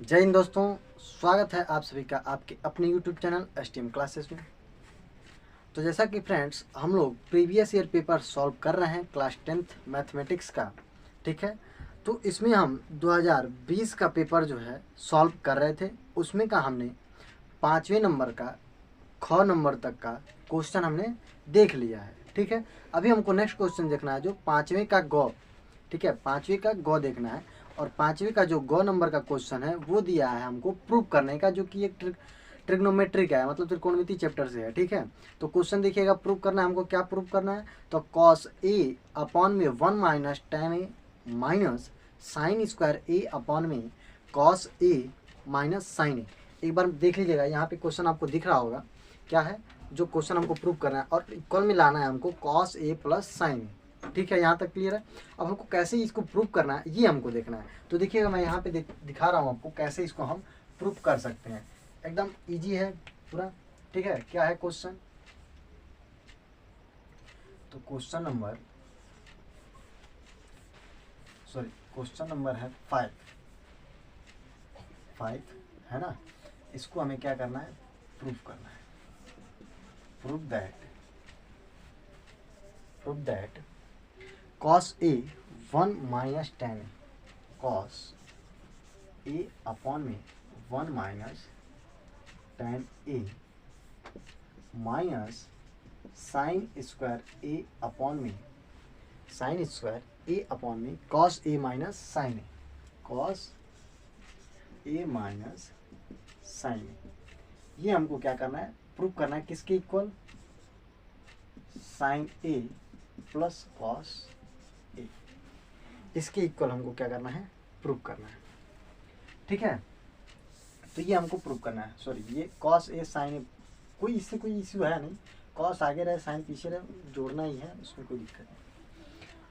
जय हिंद दोस्तों, स्वागत है आप सभी का आपके अपने YouTube चैनल STM क्लासेस में। तो जैसा कि फ्रेंड्स हम लोग प्रीवियस ईयर पेपर सॉल्व कर रहे हैं क्लास 10th मैथमेटिक्स का, ठीक है। तो इसमें हम 2020 का पेपर जो है सॉल्व कर रहे थे। उसमें का हमने 5वें नंबर का ख नंबर तक का क्वेश्चन हमने देख लिया है, ठीक है। अभी हमको नेक्स्ट क्वेश्चन देखना है जो 5वें का गौ, ठीक है, 5वीं का गौ देखना है। और 5वीं का जो गौ नंबर का क्वेश्चन है वो दिया है हमको प्रूव करने का, जो कि एक ट्रिग्नोमेट्री का है, मतलब त्रिकोणमिति चैप्टर से है, ठीक है। तो क्वेश्चन देखिएगा, प्रूव करना है हमको। क्या प्रूव करना है? तो कॉस ए अपॉन में 1 माइनस टेन ए माइनस साइन स्क्वायर ए अपॉन में कॉस ए माइनस साइन ए। एक बार देख लीजिएगा, यहाँ पे क्वेश्चन आपको दिख रहा होगा क्या है जो क्वेश्चन हमको प्रूव करना है, और इक्वल में लाना है हमको कॉस ए प्लस साइन ए, ठीक है। यहाँ तक क्लियर है। अब हमको कैसे इसको प्रूव करना है ये हमको देखना है। तो देखिएगा, मैं यहाँ पे दिखा रहा हूँ आपको कैसे इसको हम प्रूव कर सकते हैं। एकदम इजी है पूरा, ठीक है। क्या है क्वेश्चन? तो क्वेश्चन नंबर है 5 है ना। इसको हमें क्या करना है? प्रूव करना है। Prove that cos A 1 minus ten cos A upon में 1 माइनस टेन ए माइनस साइन स्क्वायर ए अपॉन में कॉस ए माइनस साइन ए, ये हमको क्या करना है? प्रूव करना है। किसके equal? Sign A plus cos A, इसके इक्वल हमको क्या करना है? प्रूव करना है, ठीक है। तो ये हमको प्रूव करना है। सॉरी, ये कॉस ए साइन ए, इससे कोई इश्यू है नहीं। कॉस आगे रहे साइन पीछे रहे, जोड़ना ही है, उसमें कोई दिक्कत नहीं।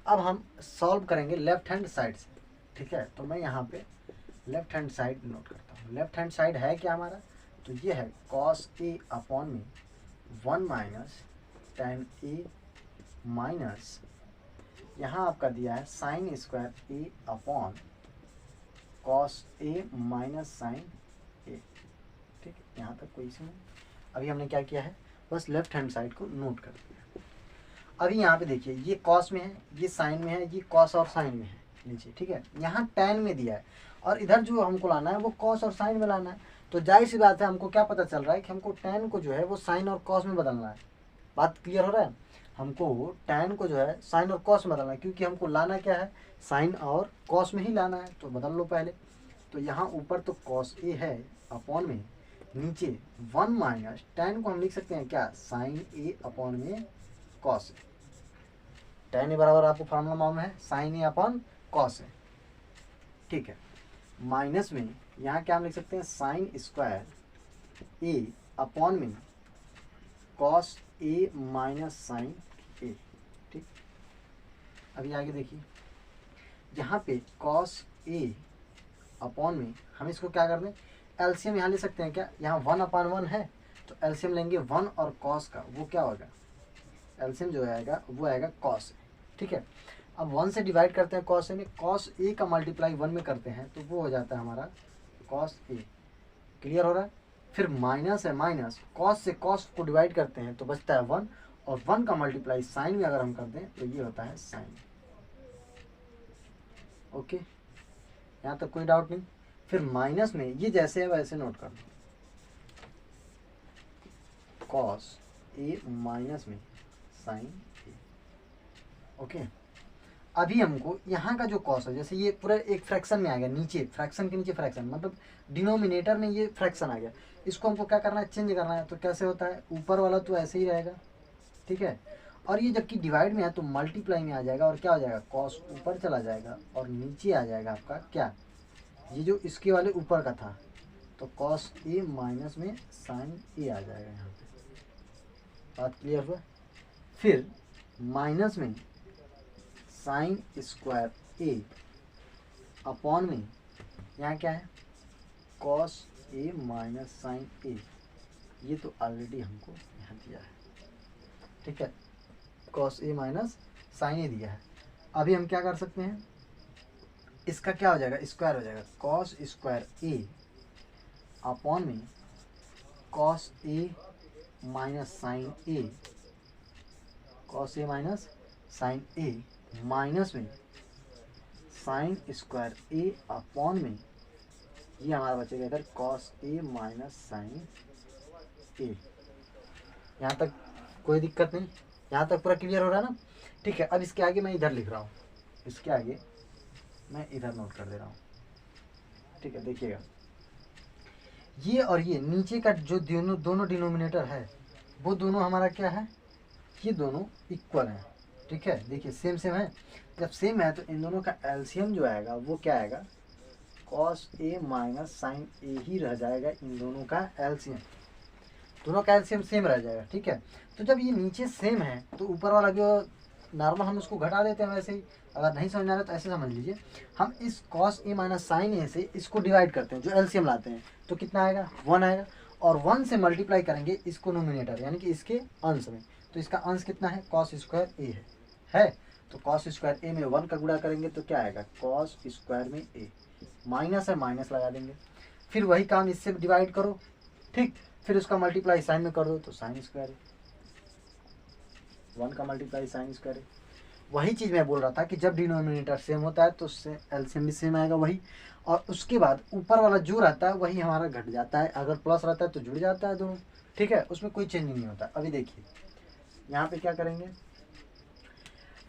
अब हम सॉल्व करेंगे लेफ्ट हैंड साइड से, ठीक है। तो मैं यहाँ पे लेफ्ट हैंड साइड नोट करता हूँ। लेफ्ट हैंड साइड है क्या हमारा? तो ये है कॉस ए अपॉन में 1 माइनस टेन ए माइनस, यहाँ आपका दिया है sine square A upon cos A minus sine ए, ठीक है। यहाँ तक कोई इशू नहीं। अभी हमने क्या किया है? बस लेफ्ट हैंड साइड को नोट कर दिया। अभी यहाँ पे देखिए, ये कॉस में है, ये साइन में है, ये कॉस और साइन में है नीचे, ठीक है। यहाँ टेन में दिया है और इधर जो हमको लाना है वो कॉस और साइन में लाना है। तो जाहिर सी बात है, हमको क्या पता चल रहा है कि हमको टेन को जो है वो साइन और कॉस में बदलना है। बात क्लियर हो रहा है? हमको टेन को जो है साइन और कॉस में बदलना है, क्योंकि हमको लाना क्या है? साइन और कॉस में ही लाना है। तो बदल लो पहले। तो यहाँ ऊपर तो कॉस ए है अपॉन में, नीचे 1 माइनस टेन को हम लिख सकते हैं क्या? साइन ए अपॉन में कॉस ए। टेन ए बराबर आपको फॉर्मूला मालूम है, sign A upon cos A, ठीक है। माइनस में यहाँ क्या हम लिख सकते हैं? साइन स्क्वायर ए अपॉन में कॉस ए माइनस साइन ए, ठीक। अभी आगे देखिए, यहाँ पे कॉस ए अपॉन में हम इसको क्या कर दें? एलसीएम यहाँ ले सकते हैं क्या? यहाँ 1/1 है, तो एलसीएम लेंगे 1 और कॉस का, वो क्या होगा? एलसीएम जो आएगा वो आएगा कॉस ए, ठीक है। अब 1 से डिवाइड करते हैं कॉस ए में, कॉस ए का मल्टीप्लाई 1 में करते हैं तो वो हो जाता है हमारा कॉस ए। क्लियर हो रहा है? फिर माइनस है, माइनस कॉस से कॉस को डिवाइड करते हैं तो बचता है 1, और 1 का मल्टीप्लाई साइन में अगर हम कर दें तो ये होता है साइन। ओके, यहाँ तक कोई डाउट नहीं। फिर माइनस में ये जैसे है वैसे नोट कर दो, कॉस ए माइनस में साइन ए। ओके, अभी हमको यहाँ का जो कॉस है, जैसे ये पूरा एक फ्रैक्शन में आ गया, नीचे फ्रैक्शन के नीचे फ्रैक्शन, मतलब डिनोमिनेटर में ये फ्रैक्शन आ गया। इसको हमको क्या करना है? चेंज करना है। तो कैसे होता है? ऊपर वाला तो ऐसे ही रहेगा, ठीक है। और ये जबकि डिवाइड में है तो मल्टीप्लाई में आ जाएगा, और क्या हो जाएगा? कॉस ऊपर चला जाएगा और नीचे आ जाएगा आपका क्या? ये जो इसके वाले ऊपर का था, तो कॉस ए माइनस में साइन ए आ जाएगा यहाँ पे। बात क्लियर हुआ? फिर माइनस में साइन स्क्वायर ए अपॉन में यहाँ क्या है? कॉस ए माइनस साइन ए। ये तो ऑलरेडी हमको यहाँ दिया है, ठीक है। कॉस ए माइनस साइन ए दिया है। अभी हम क्या कर सकते हैं? इसका क्या हो जाएगा? स्क्वायर हो जाएगा। कॉस स्क्वायर ए अपॉन में cos A minus sine A, cos A minus sine A minus में साइन स्क्वायर ए अपॉन में ये हमारा बचेगा इधर कॉस ए माइनस साइन ए। यहाँ तक कोई दिक्कत नहीं, यहाँ तक पूरा क्लियर हो रहा है ना। ठीक है, अब इसके आगे मैं इधर लिख रहा हूँ, इसके आगे मैं इधर नोट कर दे रहा हूँ। ठीक है, देखिएगा ये और ये नीचे का जो दोनों डिनोमिनेटर है वो दोनों हमारा क्या है, ये दोनों इक्वल हैं। ठीक है, देखिए सेम सेम है, जब सेम है तो इन दोनों का एलसीएम जो आएगा वो क्या आएगा, कॉस ए माइनस साइन ए ही रह जाएगा। इन दोनों का एलसीएम, दोनों का एलसीएम सेम रह जाएगा। ठीक है, तो जब ये नीचे सेम है तो ऊपर वाला जो नॉर्मल हम उसको घटा देते हैं वैसे ही। अगर नहीं समझ आ रहा तो ऐसे समझ लीजिए, हम इस कॉस ए माइनस साइन ए से इसको डिवाइड करते हैं, जो एलसीएम लाते हैं, तो कितना आएगा 1 आएगा, और 1 से मल्टीप्लाई करेंगे इसको नोमिनेटर यानी कि इसके अंश में, तो इसका अंश कितना है, कॉस स्क्वायर ए है। तो कॉस स्क्वायर ए में 1 का गुणा करेंगे तो क्या आएगा, कॉस स्क्वायर में ए, माइनस है माइनस लगा देंगे, फिर वही काम इससे डिवाइड करो। ठीक, फिर उसका मल्टीप्लाई साइन में कर दो तो साइन स्क्वायर 1 का मल्टीप्लाई साइन स्क्वायर। वही चीज़ मैं बोल रहा था कि जब डिनोमिनेटर सेम होता है तो उससे एलसीएम भी सेम आएगा वही, और उसके बाद ऊपर वाला जो रहता है वही हमारा घट जाता है, अगर प्लस रहता है तो जुड़ जाता है दोनों। ठीक है, उसमें कोई चेंज नहीं होता। अभी देखिए यहाँ पे क्या करेंगे,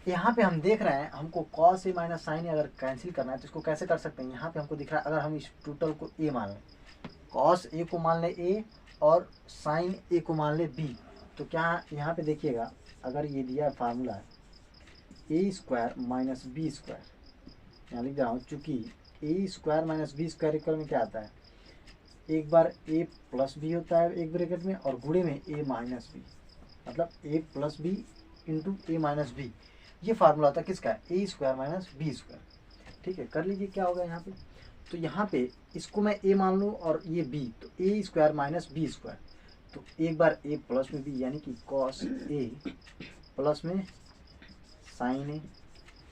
यहाँ पे हम देख रहे हैं हमको कॉस ए माइनस साइन ए अगर कैंसिल करना है तो इसको कैसे कर सकते हैं। यहाँ पे हमको दिख रहा है अगर हम इस टोटल को ए मान लें, कॉस ए को मान लें ए और साइन ए को मान लें बी, तो क्या यहाँ पे देखिएगा अगर ये दिया formula A square minus B square, यहाँ लिख रहा हूँ, चूँकि A square minus B square equal में क्या आता है, एक बार ए प्लस बी होता है एक ब्रैकेट में और गुणे में ए माइनस बी, मतलब ए प्लस बी इंटू ए माइनस बी, ये फार्मूला होता है किसका, ए स्क्वायर माइनस बी स्क्वायर। ठीक है, कर लीजिए क्या होगा यहाँ पे, तो यहाँ पे इसको मैं ए मान लूँ और ये बी, तो ए स्क्वायर माइनस बी स्क्वायर, तो एक बार ए प्लस में बी यानी कि कॉस ए प्लस में साइन ए,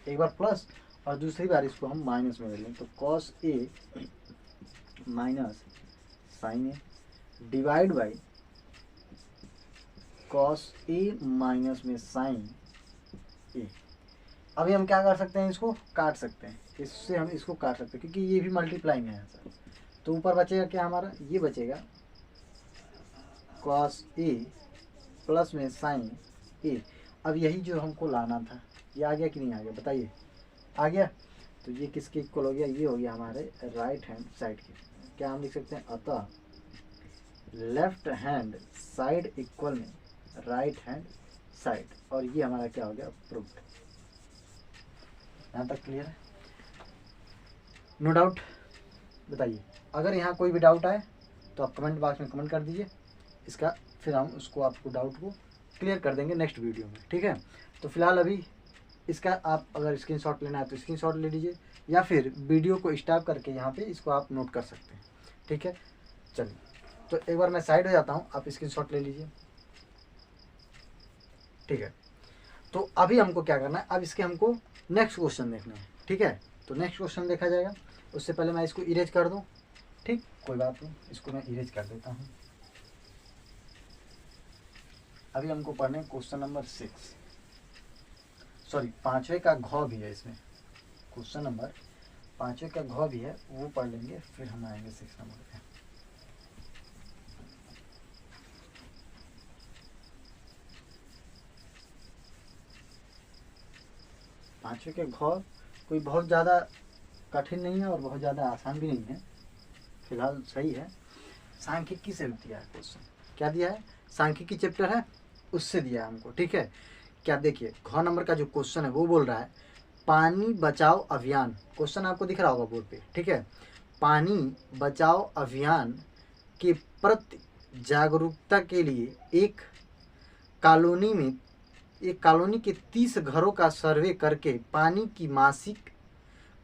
एक बार प्लस और दूसरी बार इसको हम माइनस में ले लें तो cos A minus sine A divide by cos A minus में साइन ए। अभी हम क्या कर सकते हैं, इसको काट सकते हैं, इससे हम इसको काट सकते हैं क्योंकि ये भी मल्टीप्लाई में है सर। तो ऊपर बचेगा क्या हमारा, ये बचेगा कॉस ए प्लस में साइन ए। अब यही जो हमको लाना था ये आ गया कि नहीं आ गया, बताइए आ गया। तो ये किसके इक्वल हो गया, ये हो गया हमारे राइट हैंड साइड के। क्या हम लिख सकते हैं, अतः लेफ्ट हैंड साइड इक्वल में राइट हैंड साइड, और ये हमारा क्या हो गया, प्रूव्ड। यहाँ तक क्लियर है, नो डाउट। बताइए अगर यहाँ कोई भी डाउट आए तो आप कमेंट बॉक्स में कमेंट कर दीजिए, इसका फिर हम उसको आपको डाउट को क्लियर कर देंगे नेक्स्ट वीडियो में। ठीक है, तो फिलहाल अभी इसका आप अगर स्क्रीनशॉट लेना है तो स्क्रीनशॉट ले लीजिए, या फिर वीडियो को स्टॉप करके यहाँ पे इसको आप नोट कर सकते हैं। ठीक है, चलिए तो एक बार मैं साइड हो जाता हूँ, आप स्क्रीनशॉट ले लीजिए। ठीक है, तो अभी हमको क्या करना है, अब इसके हमको नेक्स्ट क्वेश्चन देखना है। ठीक है, तो नेक्स्ट क्वेश्चन देखा जाएगा, उससे पहले मैं इसको इरेज कर दूँ। ठीक, कोई बात नहीं, इसको मैं इरेज कर देता हूँ। अभी हमको पढ़ने क्वेश्चन नंबर 6, सॉरी 5वें का घ भी है इसमें, क्वेश्चन नंबर 5वें का घ भी है, वो पढ़ लेंगे फिर हम आएंगे 6 नंबर पे। पाँचवें के घ कोई बहुत ज़्यादा कठिन नहीं है और बहुत ज़्यादा आसान भी नहीं है, फिलहाल सही है। सांख्यिकी से दिया है क्वेश्चन, क्या दिया है, सांख्यिकी चैप्टर है उससे दिया है हमको। ठीक है, क्या देखिए घ नंबर का जो क्वेश्चन है वो बोल रहा है पानी बचाओ अभियान, क्वेश्चन आपको दिख रहा होगा बोर्ड पे। ठीक है, पानी बचाओ अभियान के प्रति जागरूकता के लिए एक कॉलोनी के 30 घरों का सर्वे करके पानी की मासिक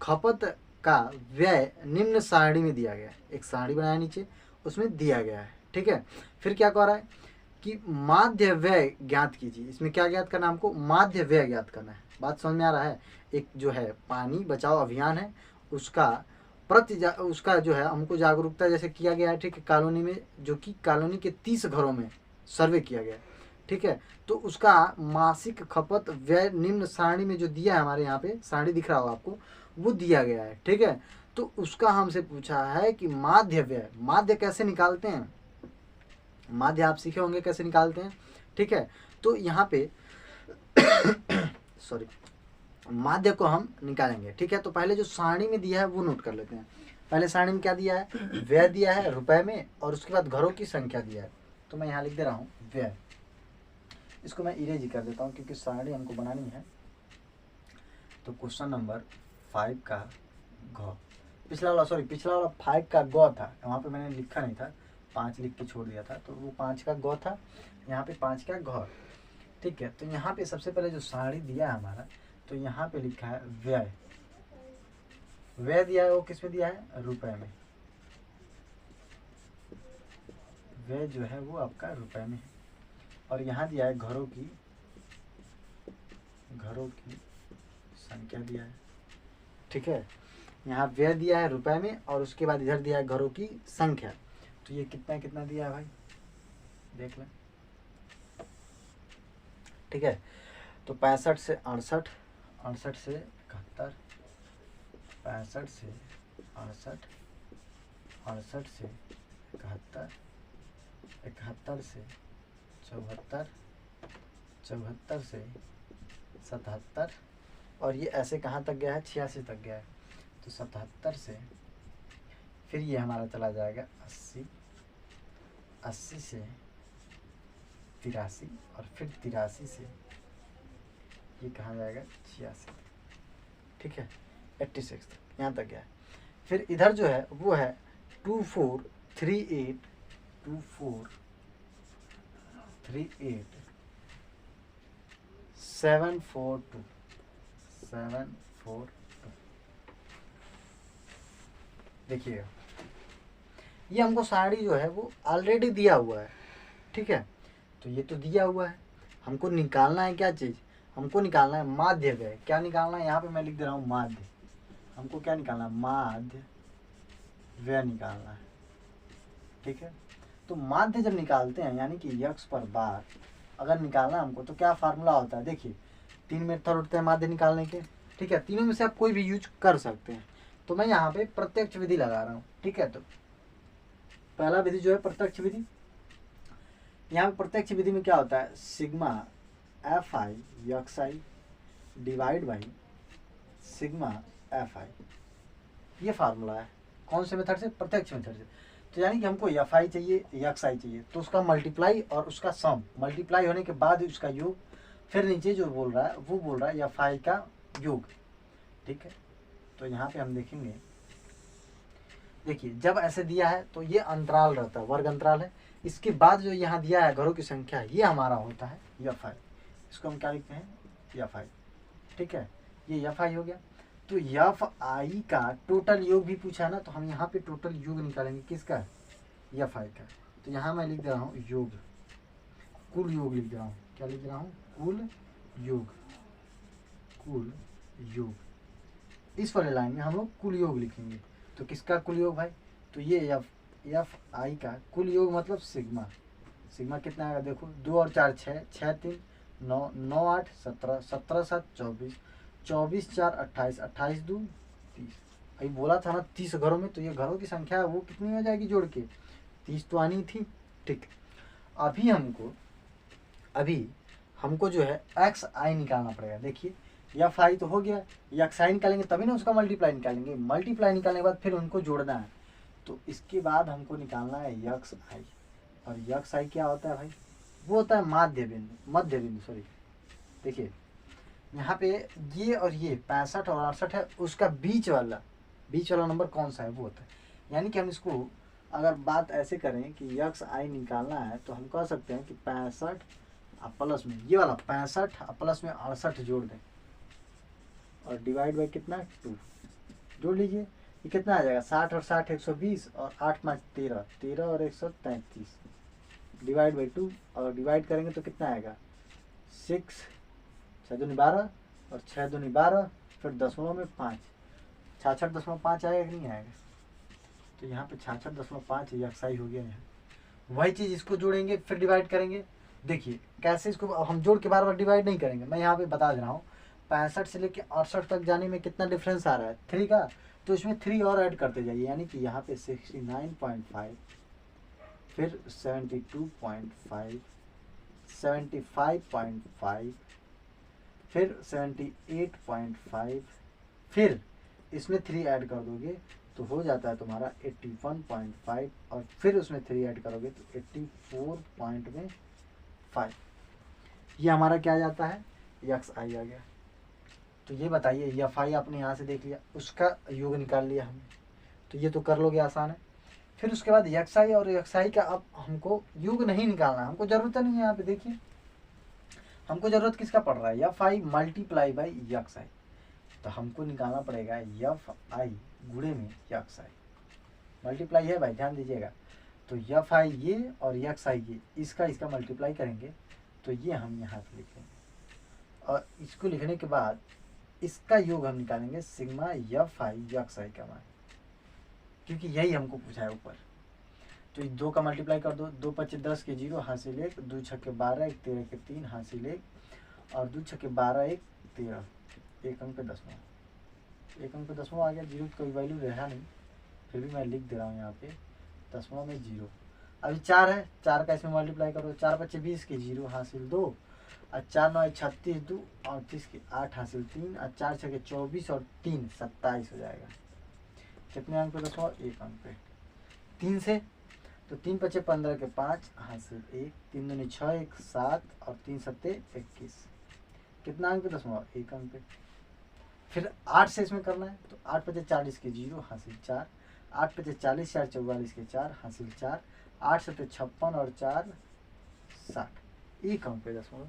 खपत का व्यय निम्न सारणी में दिया गया है। एक सारणी बनाया नीचे, उसमें दिया गया है। ठीक है, फिर क्या कह रहा है कि माध्य व्यय ज्ञात कीजिए। इसमें क्या ज्ञात करना है हमको, माध्य व्यय ज्ञात करना है। बात समझ में आ रहा है, एक जो है पानी बचाओ अभियान है उसका उसका जो है हमको जागरूकता जैसे किया गया है, ठीक है, कॉलोनी में, जो कि कॉलोनी के 30 घरों में सर्वे किया गया है, ठीक है। तो उसका मासिक खपत व्यय निम्न सारणी में जो दिया है, हमारे यहाँ पे सारणी दिख रहा होगा आपको, वो दिया गया है, ठीक है। तो उसका हमसे पूछा है कि माध्य व्यय, माध्य कैसे निकालते हैं, माध्य आप सीखे होंगे कैसे निकालते हैं, ठीक है। तो यहाँ पे सॉरी, माध्य को हम निकालेंगे, ठीक है। तो पहले जो सारणी में दिया है वो नोट कर लेते हैं। पहले सारणी में क्या दिया है, व्यय दिया है रुपए में, और उसके बाद घरों की संख्या दिया है। तो मैं यहाँ लिख दे रहा हूँ व्यय, इसको मैं इरेज ही कर देता हूँ क्योंकि सारणी हमको बनानी है। तो क्वेश्चन नंबर 5 का घ, पिछला वाला 5 का ग था, वहाँ पे मैंने लिखा नहीं था, 5 लिख के छोड़ दिया था, तो वो 5 का ग था, यहाँ पे 5 का घ, ठीक है। तो यहाँ पे सबसे पहले जो सारणी दिया है हमारा, तो यहाँ पे लिखा है व्यय, व्यय दिया है वो किस में दिया है, रुपए में, व्यय जो है वो आपका रुपए में है। और यहाँ दिया है घरों की संख्या दिया है, ठीक है। यहाँ व्यय दिया है रुपए में, और उसके बाद इधर दिया है घरों की संख्या। तो ये कितना कितना दिया है भाई, देख लें, ठीक है। तो 65 से 68, 68 से 71, 65 से 68, 68 से 71, 71 से 74, 74 से 77, और ये ऐसे कहाँ तक गया है, 86 तक गया है। तो 77 से फिर ये हमारा चला जाएगा 80, 80 से 83, और फिर 83 से ये कहाँ जाएगा, 86, ठीक है, 86 यहाँ तक गया है। फिर इधर जो है वो है 2438, 2438 742, 742, देखिएगा ये हमको सारणी जो है वो ऑलरेडी दिया हुआ है, ठीक है। तो ये तो दिया हुआ है, हमको निकालना है क्या चीज़, हमको निकालना है माध्य व्यय। क्या निकालना है, यहाँ पे मैं लिख दे रहा हूँ माध्य, हमको क्या निकालना है, माध्य व्यय निकालना है, ठीक है। तो माध्य जब निकालते हैं, यानी कि यक्स पर बार अगर निकालना हमको, तो क्या फार्मूला होता है, देखिए 3 मेथड उठते हैं माध्य निकालने के, ठीक है। तीनों में से आप कोई भी यूज कर सकते हैं। तो मैं यहाँ पे प्रत्यक्ष विधि लगा रहा हूँ, ठीक है। तो पहला विधि जो है प्रत्यक्ष विधि, यहाँ पे प्रत्यक्ष विधि में क्या होता है, sigma F I x I divide by sigma F I, ये फार्मूला है। कौन से मेथड से, प्रत्यक्ष मेथड से। तो यानी कि हमको एफ आई चाहिए, यक्स आई चाहिए, तो उसका मल्टीप्लाई और उसका सम, मल्टीप्लाई होने के बाद उसका योग, फिर नीचे जो बोल रहा है वो बोल रहा है एफ आई का योग, ठीक है। तो यहाँ पे हम देखेंगे, देखिए जब ऐसे दिया है तो ये अंतराल रहता है, वर्ग अंतराल है। इसके बाद जो यहाँ दिया है घरों की संख्या, ये हमारा होता है एफ आई, इसको हम क्या लिखते हैं, एफ आई, ठीक है। ये एफ आई हो गया। तो एफ आई का टोटल योग भी पूछा है ना, तो हम यहाँ पे टोटल योग निकालेंगे किसका, एफ आई का। तो यहाँ मैं लिख दे रहा हूँ योग, कुल योग लिख दे रहा हूँ, क्या लिख रहा हूँ, कुल योग, कुल योग। इस वाले लाइन में हम लोग कुल योग लिखेंगे। तो किसका कुल योग भाई, तो ये एफ आई का कुल योग मतलब सिग्मा, सिग्मा कितना आएगा देखो, 2 और 4 6, 6 3 9, 9 8 17, 17 7 24, 24 4 28, 28 2 30। अभी बोला था ना 30 घरों में, तो ये घरों की संख्या वो कितनी हो जाएगी जोड़ के, 30 तो आनी थी, ठीक। अभी हमको जो है एक्स आई निकालना पड़ेगा। देखिए एफ आई तो हो गया, एक्स आई निकालेंगे तभी ना उसका मल्टीप्लाई निकालेंगे, मल्टीप्लाई निकालने के बाद फिर उनको जोड़ना है। तो इसके बाद हमको निकालना है यक्स आई, और यक्स आई क्या होता है भाई, वो होता है मध्य बिंदु सॉरी। देखिए यहाँ पे ये और ये 65 और 68 है, उसका बीच वाला नंबर कौन सा है, वो होता है। यानी कि हम इसको अगर बात ऐसे करें कि यक्स आई निकालना है, तो हम कह सकते हैं कि 65 प्लस में ये वाला 65 प्लस में 68 जोड़ दें, और डिवाइड बाई कितना 2 जोड़ लीजिए, ये कितना आ जाएगा, 60 और 60 120, और 8 5 13, 13 और 133 डिवाइड बाई 2, और डिवाइड करेंगे तो कितना आएगा 6 6 दूनी 12, और 6 दूनी 12, फिर दशमलव में 5, 66.5 आएगा कि नहीं आएगा? तो यहाँ पे 66.5 यक्साई हो गया यहाँ। वही चीज़ इसको जोड़ेंगे फिर डिवाइड करेंगे। देखिए कैसे इसको हम जोड़ के बार बार डिवाइड नहीं करेंगे, मैं यहाँ पे बता दे रहा हूँ। 65 से लेके 68 तक जाने में कितना डिफरेंस आ रहा है? 3 का। तो इसमें 3 और ऐड करते जाइए, यानी कि यहाँ पे 69.5, फिर 72.5, 75.5, फिर 78.5, फिर इसमें 3 ऐड कर दोगे तो हो जाता है तुम्हारा 81.5, और फिर उसमें 3 ऐड करोगे तो 84.5। ये हमारा क्या आ जाता है? यक्स आई आ गया। तो ये बताइए, यफ आई आपने यहाँ से देख लिया, उसका योग निकाल लिया हमने, तो ये तो कर लोगे, आसान है। फिर उसके बाद यक्स आई और यक्स आई का अब हमको योग नहीं निकालना, हमको जरूरत नहीं है। यहाँ पे देखिए हमको जरूरत किसका पड़ रहा है? F I multiply by X I. तो हमको निकालना पड़ेगा यफ आई गुणे में यक्स आई। मल्टीप्लाई है भाई, ध्यान दीजिएगा। तो यफ आई ये और यक्स आई ये, इसका मल्टीप्लाई करेंगे तो ये हम यहाँ पे लिख लेंगे, और इसको लिखने के बाद इसका योग हम निकालेंगे सिग्मा यफ आई यक्स आई का मान, क्योंकि यही हमको पूछा है ऊपर। तो 2 का मल्टीप्लाई कर दो, 2 5 10 के 0 हासिल 1, 2 6 के 12, 1 13 के 3 हासिल 1, और 2 6 के 12, 1 13, 1 अंक पे 10वां, 1 अंक पे 10वां आ गया। 0 की कोई वैल्यू रहा नहीं, फिर भी मैं लिख दे रहा हूँ यहाँ पे 10वां में 0। अभी 4 है, 4 का इसमें मल्टीप्लाई करो, 4 5 20 के 0 हासिल 2, और 4 9 36, 2 38 के 8 हासिल 3, और 4 6 के 24 और 3 27 हो जाएगा। कितने अंक पे 10वां? 1 अंक पे। 3 से तो 3 5 15 के 5 हासिल 1, 3 दूनी 6 1 7, और 3 7 21। कितना अंक पे 10वां? 1 अंक पे। फिर 8 से इसमें करना है, तो 8 5 40 के 0 हासिल 4, 8 5 40 4 44 के 4 हासिल 4, 8 7 56 और 4 60, 1 अंक पे 10वां।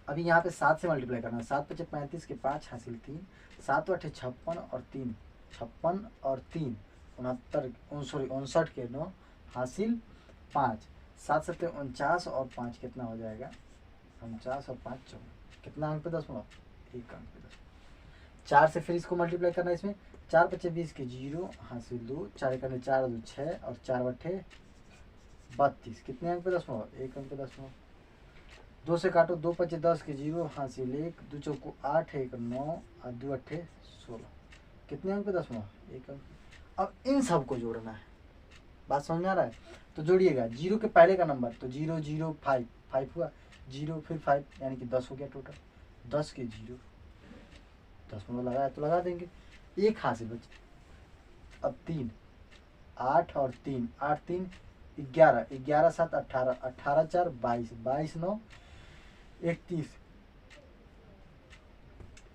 अभी यहाँ पे 7 से मल्टीप्लाई करना है, 7 5 35 के 5 हासिल 3, 7 8 56 और 3 56 और 3 59 के 9 हासिल 5, 7 7 49 और 5 कितना हो जाएगा? 49 और 5 54। कितना अंक पे 10वां? 1 अंक पे 10। 4 से फिर इसको मल्टीप्लाई करना है, इसमें 4 5 20 के 0 हासिल 2, 4 करने 4 2 6 और 4 8 32। कितने अंक पे 10वां? 1 अंक पे 10वां। 2 से काटो, 2 5 10 के 0 हासिल 1, 2 चौको 8 1 9 और 2 8 16। कितने अंक पे 10वां? 1 अंक। अब इन सब को जोड़ना है, बात समझ में आ रहा है? तो जोड़िएगा 0 के पहले का नंबर, तो 0 0 5 5 हुआ, 0 फिर 5 यानी कि 10 हो गया टोटल। 10 के 0 10 लगाया तो लगा देंगे, 1 हासिल बचे। अब 3 8 और 3 8 3 11, 11 7 18, 18 4 22, 22 9 31,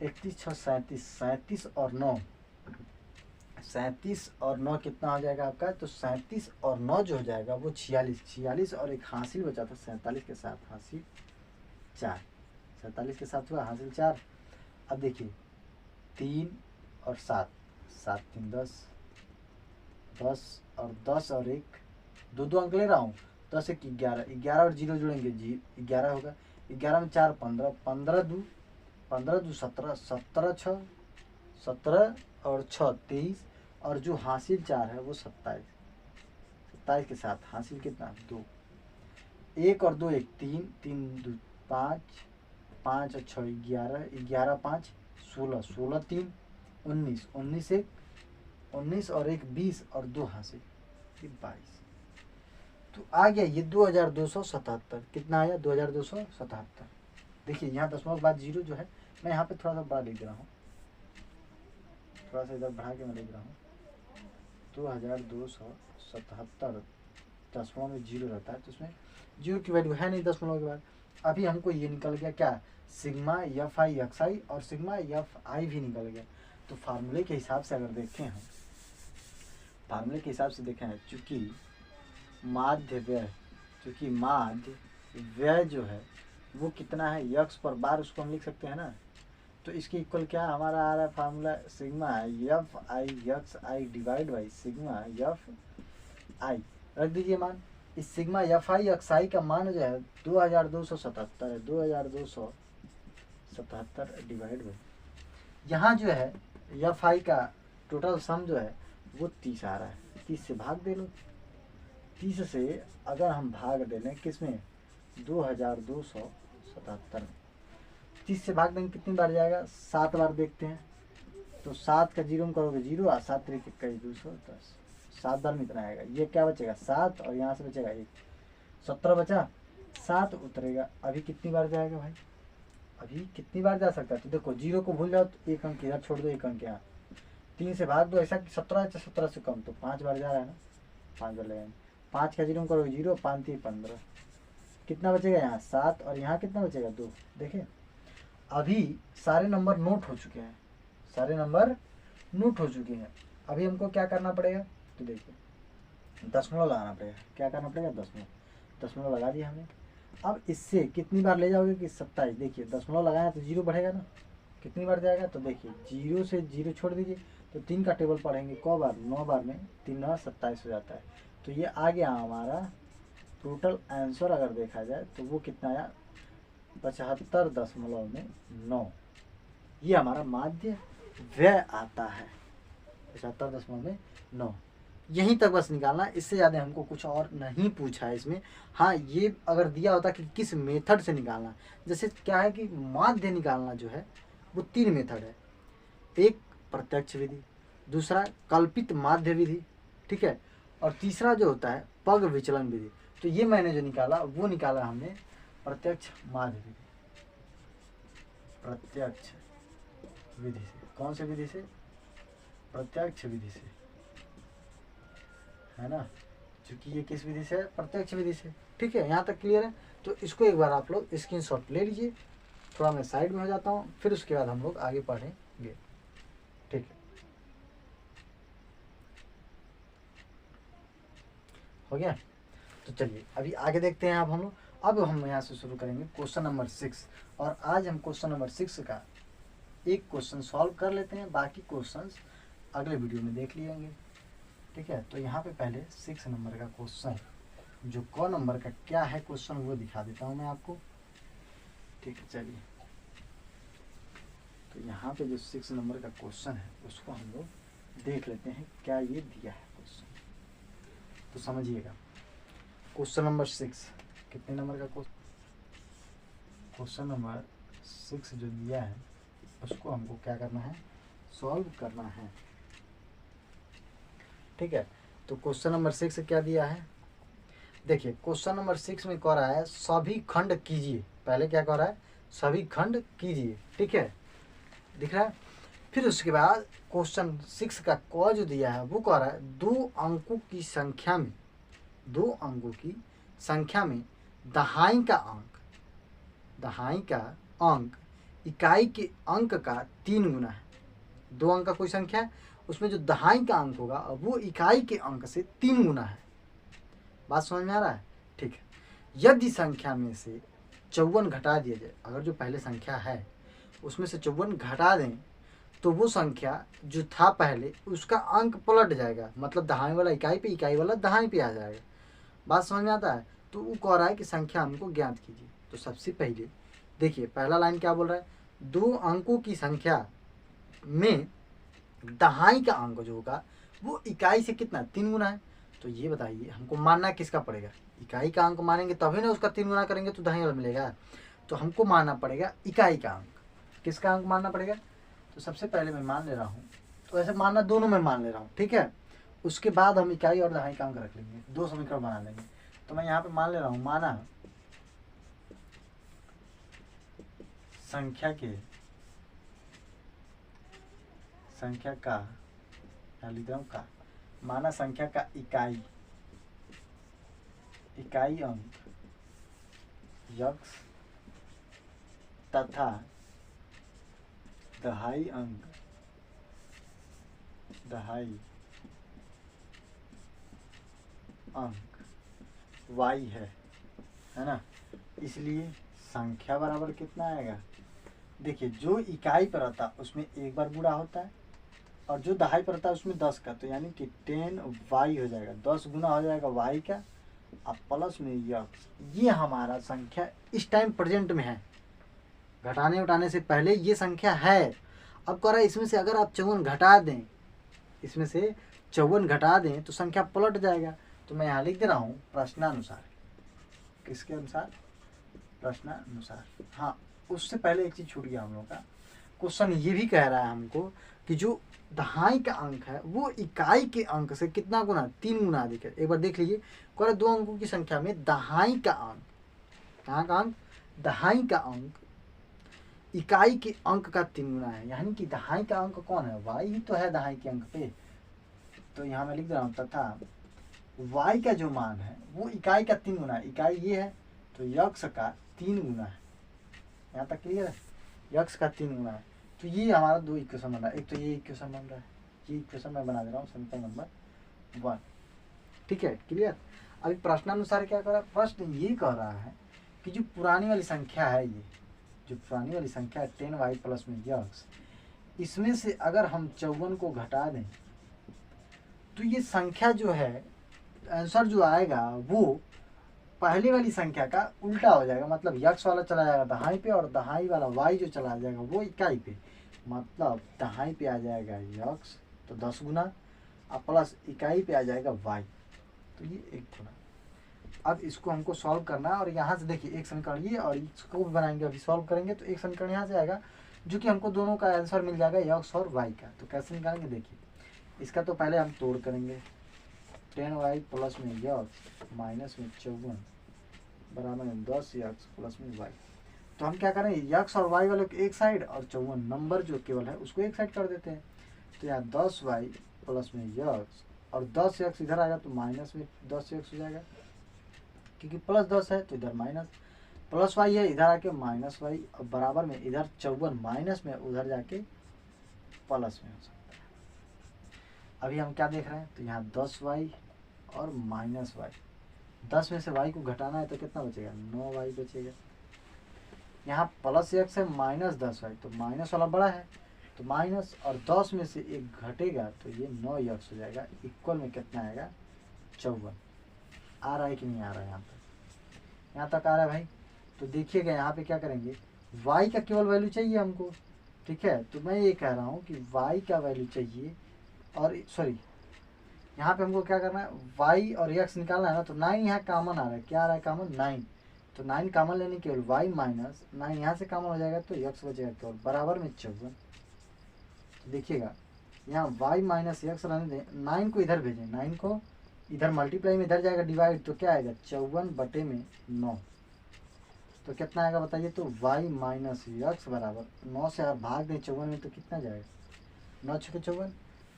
31 6 37, 37 और 9, 37 और 9 कितना हो जाएगा आपका? तो 37 और 9 जो हो जाएगा वो 46, 46 और एक हासिल बचा था 47 के साथ हासिल 4, 47 के साथ हुआ हासिल 4। अब देखिए 3 और 7, 7 3 10, 10 और 10 और 1 2 अंक ले रहा हूँ, 10 1 11, 11 और 0 जोड़ेंगे जी 11 होगा, 11 में 4 15, 15 2 17, 17 6 17 और 6 23, और जो हासिल 4 है वो 27, 27 के साथ हासिल कितना? 2, 1 और 2 1 3, 3 2 5, 5 और 6 11, 11 5 16, 16 3 19, 19 1 19 और 1 20 और 2 हासिल 22। तो आ गया ये 2277। कितना आया? 2277। देखिए यहाँ 10वां के बाद 0 जो है, मैं यहाँ पे थोड़ा सा बड़ा लिख रहा हूँ, थोड़ा सा इधर बढ़ा के मैं लिख रहा हूँ। 2277, 10वां में 0 रहता है, तो उसमें 0 की वैल्यू है नहीं 10वां के बाद। अभी हमको ये निकल गया क्या? सिग्मा एफ आई एक्स आई और सिग्मा एफ आई भी निकल गया। तो फार्मूले के हिसाब से अगर देखें हम, फार्मूले के हिसाब से देखें, चूँकि माध्य व्यय, चूँकि माध्य व्यय जो है वो कितना है यक्स पर बार, उसको हम लिख सकते हैं ना। तो इसके इक्वल क्या हमारा आ रहा है formula? Sigma F I x I divide by sigma F I. रख दीजिए मान। इस सिग्मा एफ आई एक्स आई का मान जो है 2277 है, 2277 डिवाइड बाई, यहाँ जो है एफ आई का टोटल सम जो है वो 30 आ रहा है। 30 से भाग दे लो। 30 से अगर हम भाग दे लें किस में, 2277 में, 30 से भाग देंगे कितनी बार जाएगा, 7 बार देखते हैं। तो 7 का जीरो में करोगे 0, और 7 तरीके 210, 7 बार में इतना आएगा। ये क्या बचेगा 7, और यहाँ से बचेगा 1, 17 बचा। 7 उतरेगा, अभी कितनी बार जाएगा भाई, अभी कितनी बार जा सकता है। तो देखो 0 को भूल जाओ तो 1 अंक इधर छोड़ दो, 1 अंक यहाँ। 3 से भाग दो, ऐसा कि 17 है, 17 से कम, तो 5 बार जा रहा है ना, 5 बार लगेंगे। 5 का जीरो में करोगे 0, 5 3 15, कितना बचेगा यहाँ 7, और यहाँ कितना बचेगा 2। देखिए अभी सारे नंबर नोट हो चुके हैं, सारे नंबर नोट हो चुके हैं। अभी हमको क्या करना पड़ेगा, तो देखिए दशमलव लगाना पड़ेगा। क्या करना पड़ेगा, दशमलव लगा दिया हमने। अब इससे कितनी बार ले जाओगे कि 27। देखिए दशमलव लगाया तो 0 बढ़ेगा ना, कितनी बार जाएगा, तो देखिए 0 से 0 छोड़ दीजिए, तो 3 का टेबल पढ़ेंगे क बार, 9 बार में 3 9 27 हो जाता है। तो ये आ गया हमारा टोटल आंसर। अगर देखा जाए तो वो कितना आया, 75.9। ये हमारा माध्य व्यय आता है, 75.9। यहीं तक बस निकालना, इससे ज़्यादा हमको कुछ और नहीं पूछा है इसमें। हाँ ये अगर दिया होता कि किस मेथड से निकालना, जैसे क्या है कि माध्य निकालना जो है वो 3 मेथड है। एक प्रत्यक्ष विधि, दूसरा कल्पित माध्य विधि, ठीक है, और तीसरा जो होता है पग विचलन विधि। तो ये मैंने जो निकाला वो निकाला हमने प्रत्यक्ष माध्य विधि, प्रत्यक्ष विधि से। कौन से विधि से, प्रत्यक्ष विधि से, है ना, क्योंकि ये किस विधि से है, प्रत्यक्ष विधि से। ठीक है, यहाँ तक क्लियर है। तो इसको एक बार आप लोग स्क्रीनशॉट ले लीजिए। थोड़ा मैं साइड में हो जाता हूँ, फिर उसके बाद हम लोग आगे पढ़ेंगे। ठीक है, हो गया। तो चलिए अभी आगे देखते हैं। अब हम यहाँ से शुरू करेंगे क्वेश्चन नंबर 6। और आज हम क्वेश्चन नंबर 6 का एक क्वेश्चन सॉल्व कर लेते हैं, बाकी क्वेश्चंस अगले वीडियो में देख लेंगे। ठीक है, तो यहाँ पे पहले 6 नंबर का क्वेश्चन, जो क नंबर का क्या है क्वेश्चन वो दिखा देता हूँ मैं आपको। ठीक है, चलिए तो यहाँ पे जो 6 नंबर का क्वेश्चन है उसको हम लोग देख लेते हैं क्या ये दिया है क्वेश्चन। तो समझिएगा, क्वेश्चन नंबर 6 कितने नंबर का क्वेश्चन नंबर 6 जो दिया है उसको हमको क्या करना है, सॉल्व करना है। ठीक है, तो क्वेश्चन नंबर 6 क्या दिया है, देखिए क्वेश्चन नंबर 6 में कह रहा है सभी खंड कीजिए। पहले क्या कह रहा है, सभी खंड कीजिए। ठीक है, दिख रहा है। फिर उसके बाद क्वेश्चन 6 का क जो दिया है वो कह रहा है 2 अंकों की संख्या में, 2 अंकों की संख्या में दहाई का अंक इकाई के अंक का 3 गुना है। 2 अंक का कोई संख्या है, उसमें जो दहाई का अंक होगा वो इकाई के अंक से 3 गुना है। बात समझ में आ रहा है। ठीक है, यदि संख्या में से 54 घटा दिया जाए, अगर जो पहले संख्या है उसमें से 54 घटा दें तो वो संख्या जो था पहले उसका अंक पलट जाएगा, मतलब दहाई वाला इकाई पे, इकाई वाला दहाई पे आ जाएगा। बात समझ में आता है। तो वो कह रहा है कि संख्या हमको ज्ञात कीजिए। तो सबसे पहले देखिए पहला लाइन क्या बोल रहा है, 2 अंकों की संख्या में दहाई का अंक जो होगा वो इकाई से कितना 3 गुना है। तो ये बताइए हमको मानना किसका पड़ेगा, इकाई का अंक मानेंगे तभी ना उसका 3 गुना करेंगे तो दहाई वाला मिलेगा। तो हमको मानना पड़ेगा इकाई का अंक। किसका अंक मानना पड़ेगा, तो सबसे पहले मैं मान ले रहा हूँ, तो ऐसे मानना दोनों में मान ले रहा हूँ। ठीक है, उसके बाद हम इकाई और दहाई का अंक रख लेंगे, 2 समीकरण बना लेंगे। तो मैं यहाँ पे मान ले रहा हूँ, माना संख्या का लिख रहा हूँ का, माना संख्या का इकाई अंक यक्स तथा दहाई अंक y है ना। इसलिए संख्या बराबर कितना आएगा, देखिए जो इकाई पर आता है उसमें 1 बार गुणा होता है, और जो दहाई पर आता है उसमें 10 का, तो यानी कि 10y हो जाएगा, 10 गुना हो जाएगा y का, अब प्लस में यक्स। ये हमारा संख्या इस टाइम प्रेजेंट में है, घटाने उठाने से पहले ये संख्या है। अब कह रहा है इसमें से अगर आप 54 घटा दें, इसमें से 54 घटा दें तो संख्या पलट जाएगा। तो मैं यहाँ लिख दे रहा हूँ प्रश्नानुसार। किसके अनुसार? प्रश्नानुसार। हाँ, उससे पहले एक चीज छूट गया हम लोग का। क्वेश्चन ये भी कह रहा है हमको कि जो दहाई का अंक है वो इकाई के अंक से कितना गुना? 3 गुना अधिक है। एक बार देख लीजिए, कह रहा 2 अंकों की संख्या में दहाई का अंक, कहाँ का अंक? दहाई का अंक इकाई के अंक का 3 गुना है। यानी कि दहाई का अंक कौन है? y ही तो है दहाई के अंक पे। तो यहाँ मैं लिख दे रहा हूँ तथा y का जो मान है वो इकाई का 3 गुना है। इकाई ये है तो यक्ष का 3 गुना है। यहाँ तक क्लियर है? यक्ष का 3 गुना है। तो ये हमारा 2 इक्वेशन बन रहा है। एक तो ये इक्वेशन बन रहा है, ये इक्वेशन मैं बना दे रहा हूँ समीकरण नंबर 1। ठीक है, क्लियर? अभी प्रश्नानुसार क्या कर रहा है? प्रश्न ये कह रहा है कि जो पुरानी वाली संख्या है, ये जो पुरानी वाली संख्या है 10y प्लस में यक्ष, इसमें से अगर हम 54 को घटा दें तो ये संख्या जो है, आंसर जो आएगा वो पहले वाली संख्या का उल्टा हो जाएगा। मतलब यक्ष वाला चला जाएगा दहाई पे और दहाई वाला y जो चला जाएगा वो इकाई पे। मतलब दहाई पे आ जाएगा यक्ष तो 10 गुना और प्लस इकाई पे आ जाएगा y, तो ये 1 गुना। अब इसको हमको सॉल्व करना है और यहाँ से देखिए एक समीकरण ये और इसको भी बनाएंगे, अभी सॉल्व करेंगे तो एक समीकरण यहाँ से आएगा जो कि हमको दोनों का आंसर मिल जाएगा यक्ष और y का। तो कैसे निकालेंगे? देखिए, इसका तो पहले हम तोड़ करेंगे। 10y प्लस में यक्ष माइनस में 54 बराबर में 10 यक्ष प्लस में y। तो हम क्या करेंगे? यक्ष और y वाले को एक साइड और 54 नंबर जो केवल है उसको एक साइड कर देते हैं। तो यहाँ 10y प्लस में यक्ष और 10 यक्ष इधर आएगा तो माइनस में 10 यक्ष हो जाएगा, क्योंकि प्लस 10 है तो इधर माइनस, प्लस y है इधर आके माइनस y और बराबर में इधर 54 माइनस में उधर जाके प्लस में हो सकता है। अभी हम क्या देख रहे हैं? तो यहाँ 10y और माइनस y, 10 में से y को घटाना है तो कितना बचेगा? 9y बचेगा। यहाँ प्लस x है माइनस 10y, तो माइनस वाला बड़ा है तो माइनस, और 10 में से 1 घटेगा तो ये 9x हो जाएगा। इक्वल में कितना आएगा? 54। आ रहा है कि नहीं आ रहा है? यहाँ तक आ रहा है भाई? तो देखिएगा यहाँ पे क्या करेंगे, y का केवल वैल्यू चाहिए हमको। ठीक है, तो मैं ये कह रहा हूँ कि y का वैल्यू चाहिए, और सॉरी यहाँ पे हमको क्या करना है? y और x निकालना है ना। तो 9 यहाँ कॉमन आ रहा है। क्या आ रहा है कॉमन? 9। तो 9 कॉमन लेने केवल y माइनस 9 यहाँ से कॉमन हो जाएगा तो x बचेगा केवल बराबर में 54। तो देखिएगा यहाँ y माइनस x रहने दें, 9 को इधर भेजें, 9 को इधर मल्टीप्लाई में इधर जाएगा डिवाइड, तो क्या आएगा? 54 बटे में 9। तो कितना आएगा बताइए? तो y माइनस x बराबर 9 से आप भाग दें 54 में तो कितना जाएगा? 9 छः 54।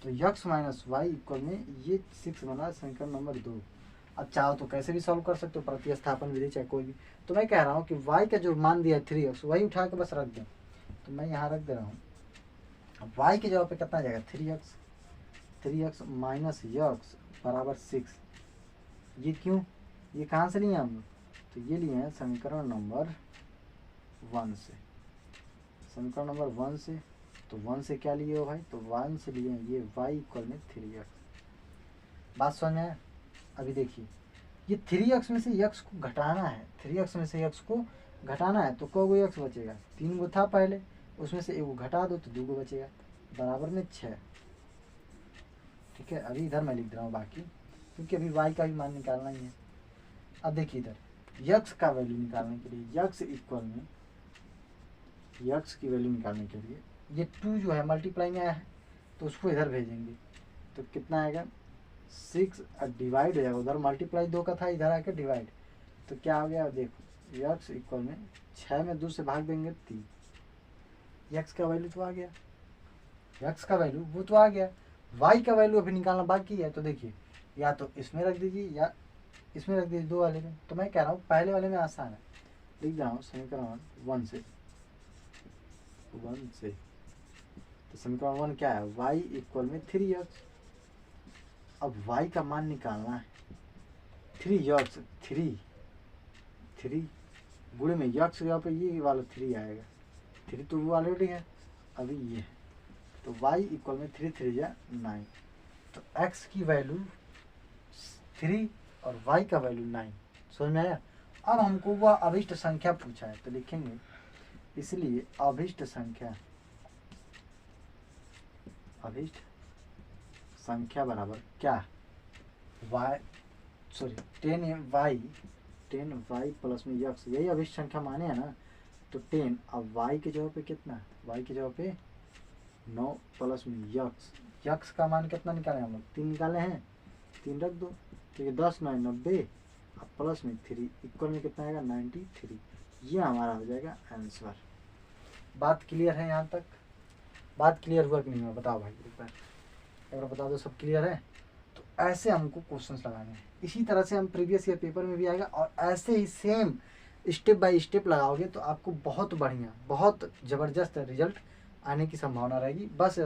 तो x माइनस वाई इक्वल में ये 6 बना समीकरण नंबर 2। अब चाहो तो कैसे भी सॉल्व कर सकते हो, प्रतिस्थापन विधि चाहे कोई भी। तो मैं कह रहा हूँ कि y का जो मान दिया है 3x वही उठा के बस रख दें। तो मैं यहाँ रख दे रहा हूँ। अब y के जवाब पे कितना जाएगा? 3x माइनस x बराबर 6। ये क्यों? ये कहाँ से लिए हम? तो ये लिए हैं समीकरण नंबर 1 से। समीकरण नंबर 1 से, तो 1 से क्या लिए हो भाई? तो 1 से लिए ये y इक्वल में 3x। बात समझ में आया? अभी देखिए, ये 3x में से x को घटाना है, 3x में से x को घटाना है तो को x बचेगा? 3 गो था पहले, उसमें से 1 घटा दो तो 2 गो बचेगा बराबर में 6। ठीक है, अभी इधर मैं लिख रहा हूँ बाकी, क्योंकि अभी y का भी मान निकालना ही है। अब देखिए इधर x का वैल्यू निकालने के लिए, x इक्वल में x की वैल्यू निकालने के लिए ये 2 जो है मल्टीप्लाई में आया है तो उसको इधर भेजेंगे तो कितना आएगा? 6 डिवाइड हो जाएगा, उधर मल्टीप्लाई 2 का था इधर आके डिवाइड, तो क्या हो गया? देखो x इक्वल में 6 में 2 से भाग देंगे 3। x का वैल्यू तो आ गया, x का वैल्यू वो तो आ गया, y का वैल्यू अभी निकालना बाकी है। तो देखिए या तो इसमें रख दीजिए या इसमें रख दीजिए, 2 वाले में। तो मैं कह रहा हूँ पहले वाले में आसान है, लिख रहा हूँ समीकरण 1 से। तो समीकरण 1 क्या है? y इक्वल में 3x। अब y का मान निकालना है। 3x 3 गुणे में x यहाँ पे ये वाला 3 आएगा, 3 तो वो ऑलरेडी है, अभी ये है। तो y इक्वल में 3 3 या 9। तो x की वैल्यू 3 और y का वैल्यू 9। समझ में आया? अब हमको वह अभिष्ट संख्या पूछा है तो लिखेंगे, इसलिए अभिष्ट संख्या अभिष्ट संख्या बराबर क्या, y सॉरी 10y प्लस में यक्स, यही अभिष्ट संख्या माने है ना। तो 10 अब y के जगह पे कितना, y के जगह पे 9 प्लस में यक्स, यक्स का मान कितना निकाले हम लोग, 3 निकाले हैं, 3 रख दो, ठीक है 10 9 90, अब प्लस में 3 इक्वल में कितना आएगा 93। ये हमारा हो जाएगा आंसर। बात क्लियर है यहाँ तक? बात क्लियर हुआ कि नहीं हुआ बताओ भाई, एक बार बता दो सब क्लियर है। तो ऐसे हमको क्वेश्चंस लगाने हैं, इसी तरह से हम प्रीवियस ईयर पेपर में भी आएगा, और ऐसे ही सेम स्टेप बाय स्टेप लगाओगे तो आपको बहुत बढ़िया, बहुत ज़बरदस्त रिजल्ट आने की संभावना रहेगी। बस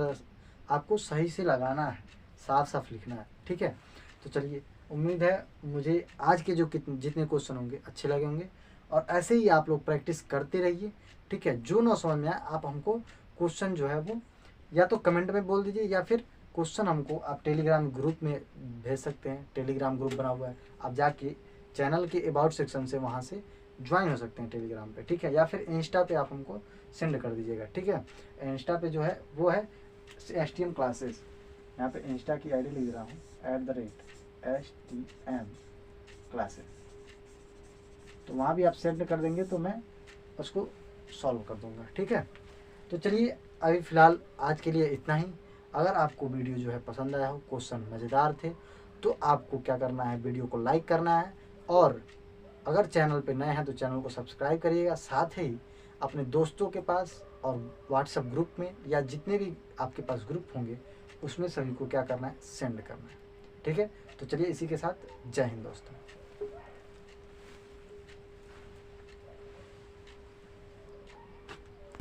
आपको सही से लगाना है, साफ साफ लिखना है, ठीक है। तो चलिए, उम्मीद है मुझे आज के जो जितने क्वेश्चन होंगे अच्छे लगे होंगे, और ऐसे ही आप लोग प्रैक्टिस करते रहिए, ठीक है। जो ना समझ में आए आप हमको क्वेश्चन जो है वो या तो कमेंट में बोल दीजिए, या फिर क्वेश्चन हमको आप टेलीग्राम ग्रुप में भेज सकते हैं। टेलीग्राम ग्रुप बना हुआ है, आप जाके चैनल के अबाउट सेक्शन से वहाँ से ज्वाइन हो सकते हैं टेलीग्राम पे, ठीक है। या फिर इंस्टा पे आप हमको सेंड कर दीजिएगा, ठीक है। इंस्टा पे जो है वो है STM क्लासेस, यहाँ पे इंस्टा की आईडी लिख रहा हूँ @STM क्लासेस, तो वहाँ भी आप सेंड कर देंगे तो मैं उसको सॉल्व कर दूंगा, ठीक है। तो चलिए, अभी फ़िलहाल आज के लिए इतना ही। अगर आपको वीडियो जो है पसंद आया हो, क्वेश्चन मज़ेदार थे, तो आपको क्या करना है, वीडियो को लाइक करना है, और अगर चैनल पे नए हैं तो चैनल को सब्सक्राइब करिएगा। साथ ही अपने दोस्तों के पास और व्हाट्सएप ग्रुप में, या जितने भी आपके पास ग्रुप होंगे उसमें सभी को क्या करना है, सेंड करना है, ठीक है। तो चलिए, इसी के साथ जय हिंद दोस्तों।